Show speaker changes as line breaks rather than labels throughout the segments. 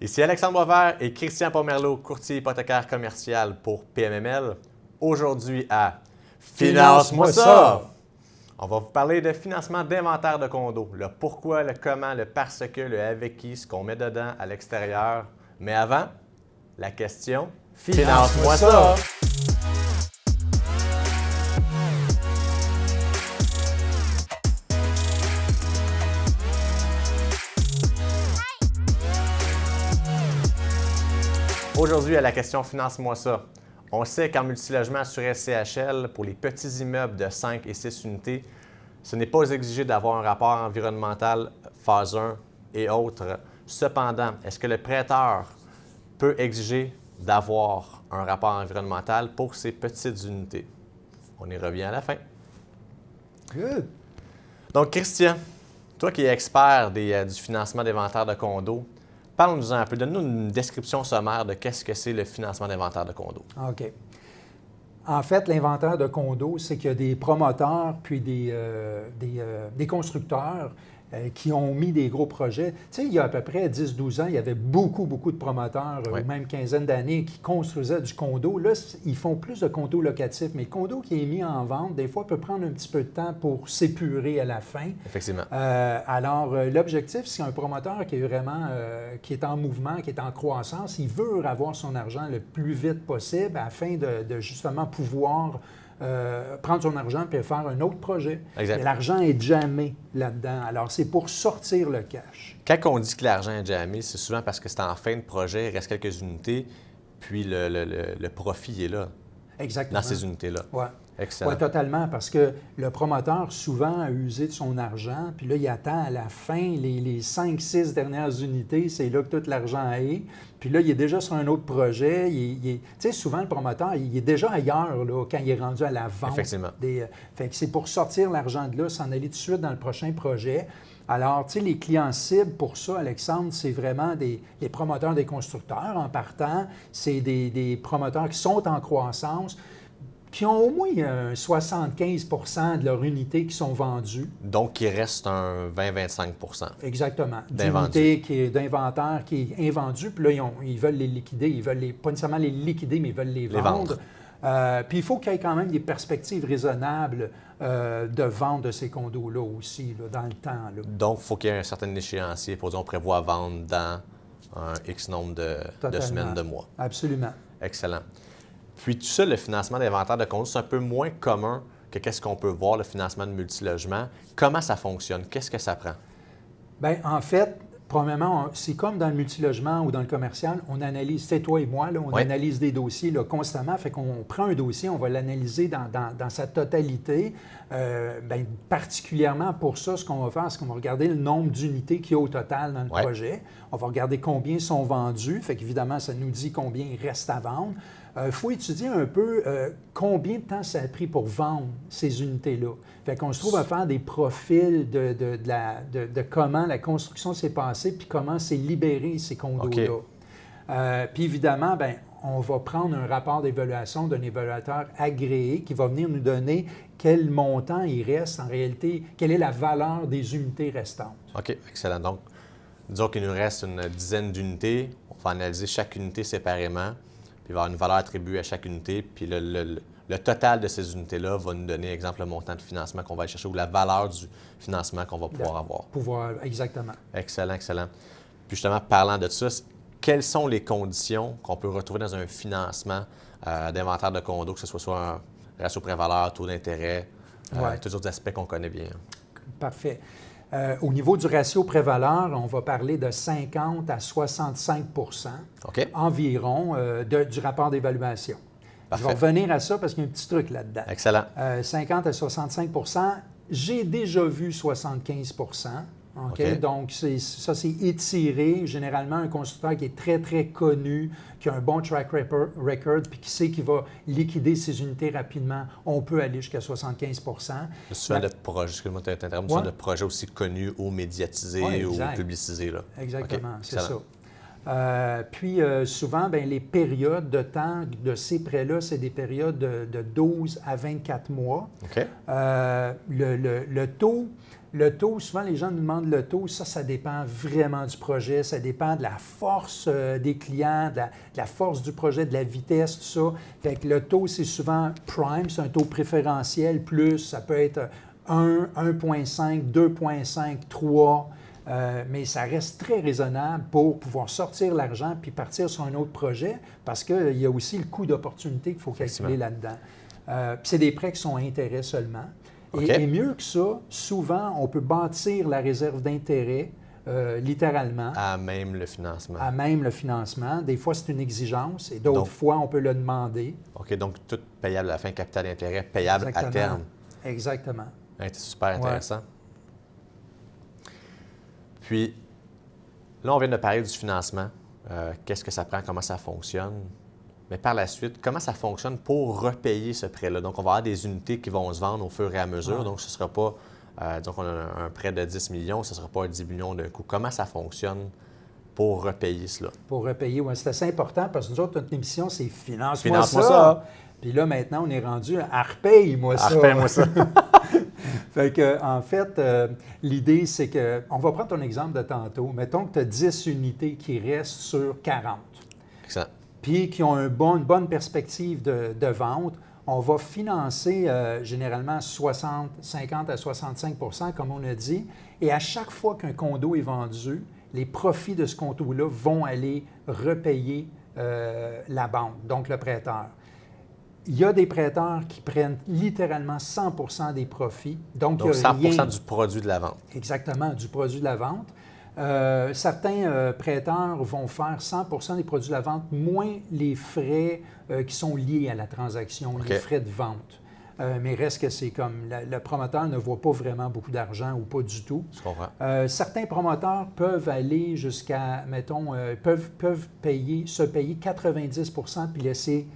Ici Alexandre Boisvert et Christian Pomerleau, courtier hypothécaire commercial pour PMML. Aujourd'hui à Finance-moi ça! On va vous parler de financement d'inventaire de condos. Le pourquoi, le comment, le parce que, le avec qui, ce qu'on met dedans à l'extérieur. Mais avant, la question Finance-moi ça! Aujourd'hui, à la question Finance-moi ça. On sait qu'en multilogement sur SCHL, pour les petits immeubles de 5 et 6 unités, ce n'est pas exigé d'avoir un rapport environnemental phase 1 et autres. Cependant, est-ce que le prêteur peut exiger d'avoir un rapport environnemental pour ces petites unités? On y revient à la fin.
Good.
Donc, Christian, toi qui es expert du financement d'inventaire de condos, parle-nous un peu, donne-nous une description sommaire de qu'est-ce que c'est le financement d'inventaire de condos.
OK. En fait, l'inventaire de condos, c'est qu'il y a des promoteurs puis des constructeurs qui ont mis des gros projets. Tu sais, il y a à peu près 10-12 ans, il y avait beaucoup de promoteurs, ou même quinzaine d'années, qui construisaient du condo. Là, ils font plus de condos locatifs, mais le condo qui est mis en vente, des fois, peut prendre un petit peu de temps pour s'épurer à la fin.
Effectivement.
Alors, l'objectif, c'est un promoteur qui est vraiment qui est en mouvement, qui est en croissance. Il veut avoir son argent le plus vite possible afin de justement pouvoir prendre son argent et faire un autre projet.
Exact.
Et l'argent est jamais là-dedans. Alors, c'est pour sortir le cash.
Quand on dit que l'argent est jamais, c'est souvent parce que c'est en fin de projet, il reste quelques unités, puis le profit est là.
Exactement.
Dans ces unités-là.
Oui.
Excellent.
Oui, totalement, parce que le promoteur, souvent, a usé de son argent, puis là, il attend à la fin, les 5-6 dernières unités, c'est là que tout l'argent est. Puis là, il est déjà sur un autre projet. Tu sais, souvent, le promoteur, il est déjà ailleurs là, quand il est rendu à la vente.
Effectivement.
Fait que c'est pour sortir l'argent de là, s'en aller tout de suite dans le prochain projet. Alors, tu sais, les clients cibles pour ça, Alexandre, c'est vraiment les promoteurs des constructeurs en partant. C'est des promoteurs qui sont en croissance, qui ont au moins 75 de leurs unités qui sont vendues.
Donc, il reste un 20-25
Exactement.
d'inventaire
D'inventaire qui est invendu. Puis là, ils veulent les liquider. Ils veulent pas nécessairement les liquider, mais ils veulent les vendre. Puis il faut qu'il y ait quand même des perspectives raisonnables de vente de ces condos-là aussi, là, dans le temps. Là.
Donc, il faut qu'il y ait un certain échéancier pour dire on prévoit vendre dans un X nombre de semaines, de mois.
Absolument.
Excellent. Puis tout ça, le financement d'inventaire de condos, c'est un peu moins commun que qu'est-ce qu'on peut voir, le financement de multilogement. Comment ça fonctionne? Qu'est-ce que ça prend?
Bien, en fait, premièrement, c'est comme dans le multilogement ou dans le commercial, on analyse, c'est toi et moi, là, on analyse des dossiers là, constamment, fait qu'on prend un dossier, on va l'analyser dans sa totalité. Bien, particulièrement pour ça, ce qu'on va faire, c'est qu'on va regarder le nombre d'unités qu'il y a au total dans le projet. On va regarder combien sont vendus, fait qu'évidemment, ça nous dit combien il reste à vendre. Il faut étudier un peu combien de temps ça a pris pour vendre ces unités-là. Fait qu'on se trouve à faire des profils de comment la construction s'est passée puis comment s'est libéré ces condos-là. Puis évidemment, bien, on va prendre un rapport d'évaluation d'un évaluateur agréé qui va venir nous donner quel montant il reste en réalité, quelle est la valeur des unités restantes.
OK, excellent. Donc, disons qu'il nous reste une dizaine d'unités. On va analyser chaque unité séparément. Puis il va y avoir une valeur attribuée à chaque unité, puis le total de ces unités-là va nous donner, exemple, le montant de financement qu'on va aller chercher ou la valeur du financement qu'on va pouvoir avoir.
Exactement.
Excellent, excellent. Puis justement, parlant de ça, quelles sont les conditions qu'on peut retrouver dans un financement d'inventaire de condo, que ce soit un ratio prêt-valeur, taux d'intérêt, tous les autres aspects qu'on connaît bien?
Parfait. Au niveau du ratio prêt-valeur, on va parler de 50 à 65 environ du rapport d'évaluation.
Parfait.
Je vais revenir à ça parce qu'il y a un petit truc là-dedans.
Excellent.
50 à 65 j'ai déjà vu 75 OK? Donc, ça, c'est étiré. Généralement, un constructeur qui est très, très connu, qui a un bon track record, puis qui sait qu'il va liquider ses unités rapidement, on peut aller jusqu'à 75
souvent de projets, excuse-moi de t'interrompre, de projets aussi connus ou médiatisés ou publicisés. Là.
Exactement, c'est ça. Puis souvent, bien, les périodes de temps de ces prêts-là, c'est des périodes de 12 à 24 mois.
OK.
Le taux, souvent les gens nous demandent le taux, ça dépend vraiment du projet, ça dépend de la force des clients, de la force du projet, de la vitesse, tout ça. Fait que le taux, c'est souvent prime, c'est un taux préférentiel, plus ça peut être 1, 1,5, 2,5, 3. Mais ça reste très raisonnable pour pouvoir sortir l'argent puis partir sur un autre projet parce qu'il y a aussi le coût d'opportunité qu'il faut calculer là-dedans. Puis c'est des prêts qui sont à intérêt seulement. Et mieux que ça, souvent, on peut bâtir la réserve d'intérêt littéralement.
À même le financement.
À même le financement. Des fois, c'est une exigence et d'autres fois, on peut le demander.
OK, donc tout payable à la fin, capital d'intérêt, payable à terme.
Exactement.
C'est super intéressant. Puis, là, on vient de parler du financement. Qu'est-ce que ça prend, comment ça fonctionne. Mais par la suite, comment ça fonctionne pour repayer ce prêt-là? Donc, on va avoir des unités qui vont se vendre au fur et à mesure. Ouais. Donc, ce ne sera pas, disons qu'on a un prêt de 10 millions, ce ne sera pas 10 millions d'un coup. Comment ça fonctionne pour repayer cela? Pour
repayer, oui. C'est assez important parce que nous autres, notre émission, c'est finance-moi ça. Puis là, maintenant, on est rendu à repaye-moi ça.
Repaye-moi ça.
Fait que, en fait, l'idée, c'est que, on va prendre ton exemple de tantôt. Mettons que tu as 10 unités qui restent sur 40.
Excellent.
Puis qui ont une bonne perspective de vente. On va financer généralement 50 à 65 % comme on a dit. Et à chaque fois qu'un condo est vendu, les profits de ce condo-là vont aller repayer la banque, donc le prêteur. Il y a des prêteurs qui prennent littéralement 100 % des profits. Donc
100 % du produit de la vente.
Exactement, du produit de la vente. Certains prêteurs vont faire 100 % des produits de la vente, moins les frais qui sont liés à la transaction, les frais de vente. Mais reste que c'est comme le promoteur ne voit pas vraiment beaucoup d'argent ou pas du tout.
Je comprends.
Certains promoteurs peuvent aller jusqu'à, mettons, peuvent se payer 90 % puis laisser...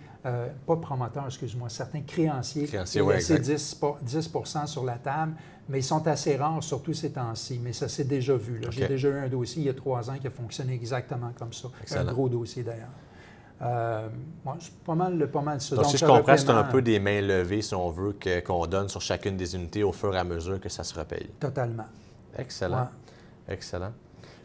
pas promoteurs, excuse-moi, certains créanciers laisser 10 % sur la table, mais ils sont assez rares, surtout ces temps-ci. Mais ça s'est déjà vu. Là. J'ai déjà eu un dossier il y a 3 ans qui a fonctionné exactement comme ça. Excellent. Un gros dossier d'ailleurs. C'est pas mal ça.
Donc si je comprends, c'est un peu des mains levées, si on veut, qu'on donne sur chacune des unités au fur et à mesure que ça se repaye.
Totalement.
Excellent. Ouais. Excellent.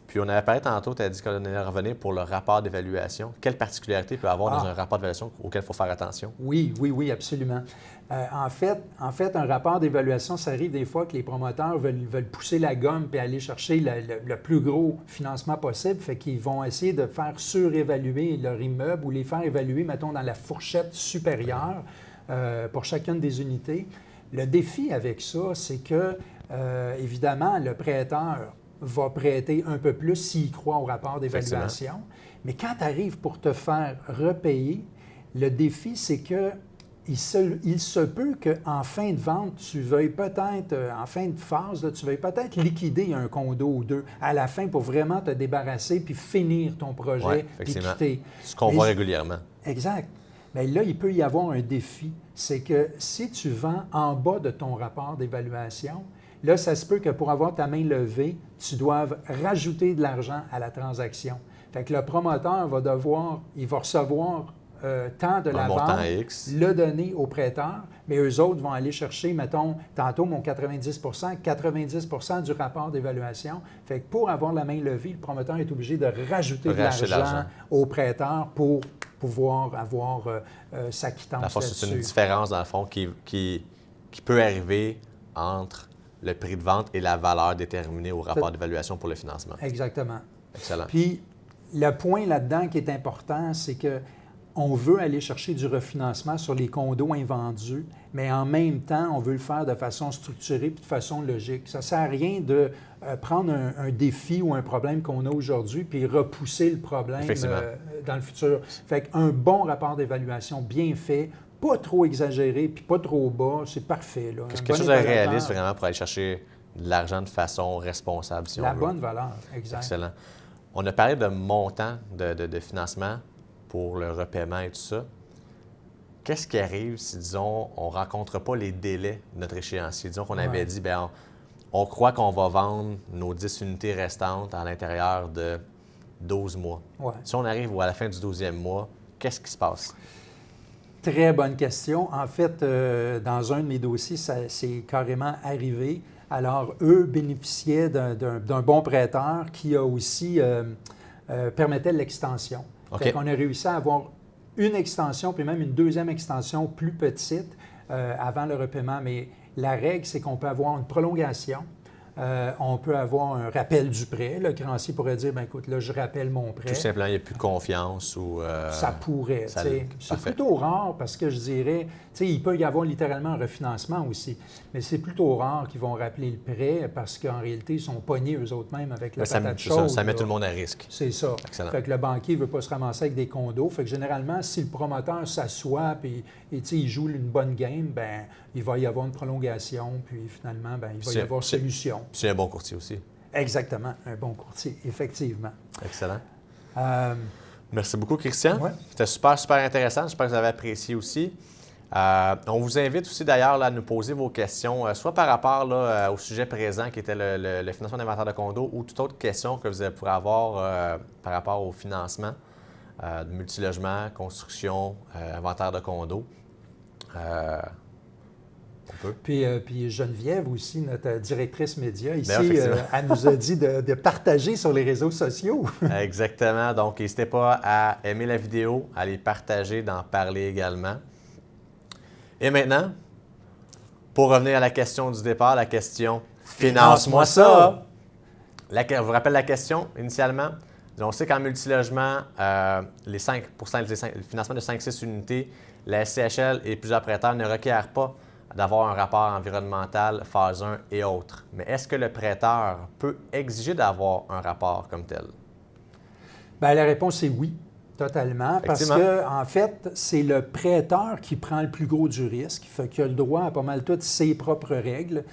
Puis on avait parlé tantôt, tu as dit qu'on allait revenir pour le rapport d'évaluation. Quelle particularité peut avoir dans un rapport d'évaluation auquel il faut faire attention?
Oui, absolument. En fait, un rapport d'évaluation, ça arrive des fois que les promoteurs veulent pousser la gomme et aller chercher le plus gros financement possible. Fait qu'ils vont essayer de faire surévaluer leur immeuble ou les faire évaluer, mettons, dans la fourchette supérieure pour chacune des unités. Le défi avec ça, c'est que, évidemment, le prêteur va prêter un peu plus s'il croit au rapport d'évaluation. Mais quand tu arrives pour te faire repayer, le défi, c'est que il se peut qu'en fin de vente, tu veuilles peut-être, en fin de phase, là, tu veuilles peut-être liquider un condo ou deux à la fin pour vraiment te débarrasser puis finir ton projet puis quitter.
Ce qu'on voit régulièrement.
Exact. Mais là, il peut y avoir un défi. C'est que si tu vends en bas de ton rapport d'évaluation, là, ça se peut que pour avoir ta main levée, tu doives rajouter de l'argent à la transaction. Fait que le promoteur il va recevoir tant de la vente, le donner au prêteur, mais eux autres vont aller chercher, mettons, tantôt mon 90 % du rapport d'évaluation. Fait que pour avoir la main levée, le promoteur est obligé de rajouter de l'argent au prêteur pour pouvoir avoir sa quittance là-dessus.
C'est une différence, dans le fond, qui peut arriver entre le prix de vente et la valeur déterminée au rapport d'évaluation pour le financement.
Exactement.
Excellent.
Puis, le point là-dedans qui est important, c'est que on veut aller chercher du refinancement sur les condos invendus, mais en même temps, on veut le faire de façon structurée et de façon logique. Ça ne sert à rien de prendre un défi ou un problème qu'on a aujourd'hui puis repousser le problème dans le futur. Fait qu'un bon rapport d'évaluation bien fait, pas trop exagéré puis pas trop bas, c'est parfait. Là.
Quelque chose de réaliste vraiment pour aller chercher de l'argent de façon responsable, si on veut.
La bonne valeur, exact.
Excellent. On a parlé de montant de financement pour le repaiement et tout ça. Qu'est-ce qui arrive si, disons, on ne rencontre pas les délais de notre échéancier? Disons qu'on avait dit, on croit qu'on va vendre nos 10 unités restantes à l'intérieur de 12 mois.
Ouais.
Si on arrive à la fin du 12e mois, qu'est-ce qui se passe?
Très bonne question. En fait, dans un de mes dossiers, c'est carrément arrivé. Alors, eux bénéficiaient d'un bon prêteur qui a aussi permettait l'extension.
Okay.
On a réussi à avoir une extension, puis même une deuxième extension plus petite avant le repaiement. Mais la règle, c'est qu'on peut avoir une prolongation. On peut avoir un rappel du prêt. Le créancier pourrait dire, bien, écoute, là, je rappelle mon prêt.
Tout simplement, il n'y a plus confiance ou...
ça pourrait. C'est plutôt rare parce que je dirais, il peut y avoir littéralement un refinancement aussi, mais c'est plutôt rare qu'ils vont rappeler le prêt parce qu'en réalité, ils sont pognés eux autres mêmes avec la patate chaude.
Ça met tout le monde à risque.
C'est ça.
Excellent.
Fait que le banquier ne veut pas se ramasser avec des condos. Fait que généralement, si le promoteur s'assoit et il joue une bonne game, ben il va y avoir une prolongation, puis finalement, ben, il va y avoir solution.
C'est un bon courtier aussi.
Exactement, un bon courtier, effectivement.
Excellent. Merci beaucoup, Christian.
Ouais.
C'était super, super intéressant. J'espère que vous avez apprécié aussi. On vous invite aussi d'ailleurs là, à nous poser vos questions, soit par rapport là, au sujet présent qui était le financement d'inventaire de condo ou toute autre question que vous pourrez avoir par rapport au financement de multilogement, construction, inventaire de condo.
Puis Geneviève aussi, notre directrice média ici,
bien,
elle nous a dit de partager sur les réseaux sociaux.
Exactement. Donc, n'hésitez pas à aimer la vidéo, à les partager, d'en parler également. Et maintenant, pour revenir à la question du départ, la question « Finance-moi ça ». Je vous rappelle la question initialement. On sait qu'en multilogement, le financement de 5-6 unités, la SCHL et plusieurs prêteurs ne requièrent pas d'avoir un rapport environnemental, phase 1 et autres. Mais est-ce que le prêteur peut exiger d'avoir un rapport comme tel?
Bien, la réponse est oui, totalement. Parce que, en fait, c'est le prêteur qui prend le plus gros du risque. Fait qu'il a le droit à pas mal toutes ses propres règles.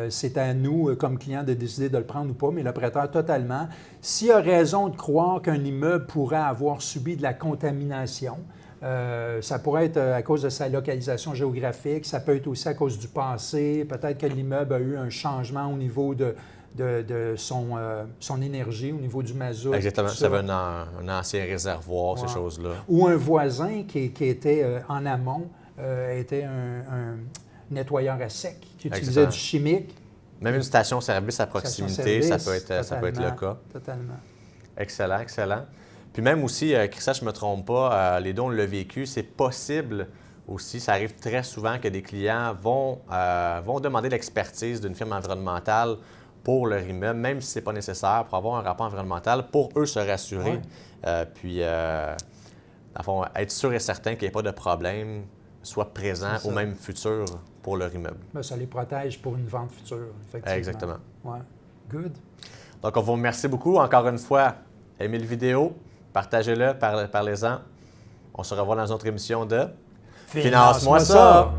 C'est à nous, comme clients, de décider de le prendre ou pas, mais le prêteur, totalement. S'il a raison de croire qu'un immeuble pourrait avoir subi de la contamination, ça pourrait être à cause de sa localisation géographique, ça peut être aussi à cause du passé, peut-être que l'immeuble a eu un changement au niveau de son énergie, au niveau du mazout.
Exactement, ça avait un ancien réservoir, ces choses-là.
Ou un voisin qui était en amont, était un nettoyeur à sec, qui utilisait du chimique.
Même une station-service à proximité, ça peut être le cas.
Totalement.
Excellent, excellent. Puis même aussi, Christian, je ne me trompe pas, les deux, on l'a vécu, c'est possible aussi, ça arrive très souvent que des clients vont demander l'expertise d'une firme environnementale pour leur immeuble, même si ce n'est pas nécessaire, pour avoir un rapport environnemental, pour eux se rassurer. Puis, dans le fond, être sûr et certain qu'il n'y ait pas de problème, soit présent ou même futur pour leur immeuble.
Bien, ça les protège pour une vente future, effectivement.
Exactement.
Ouais. Good.
Donc, on vous remercie beaucoup. Encore une fois, aimez la vidéo. Partagez-le, parlez-en. On se revoit dans une autre émission de Finance-moi ça!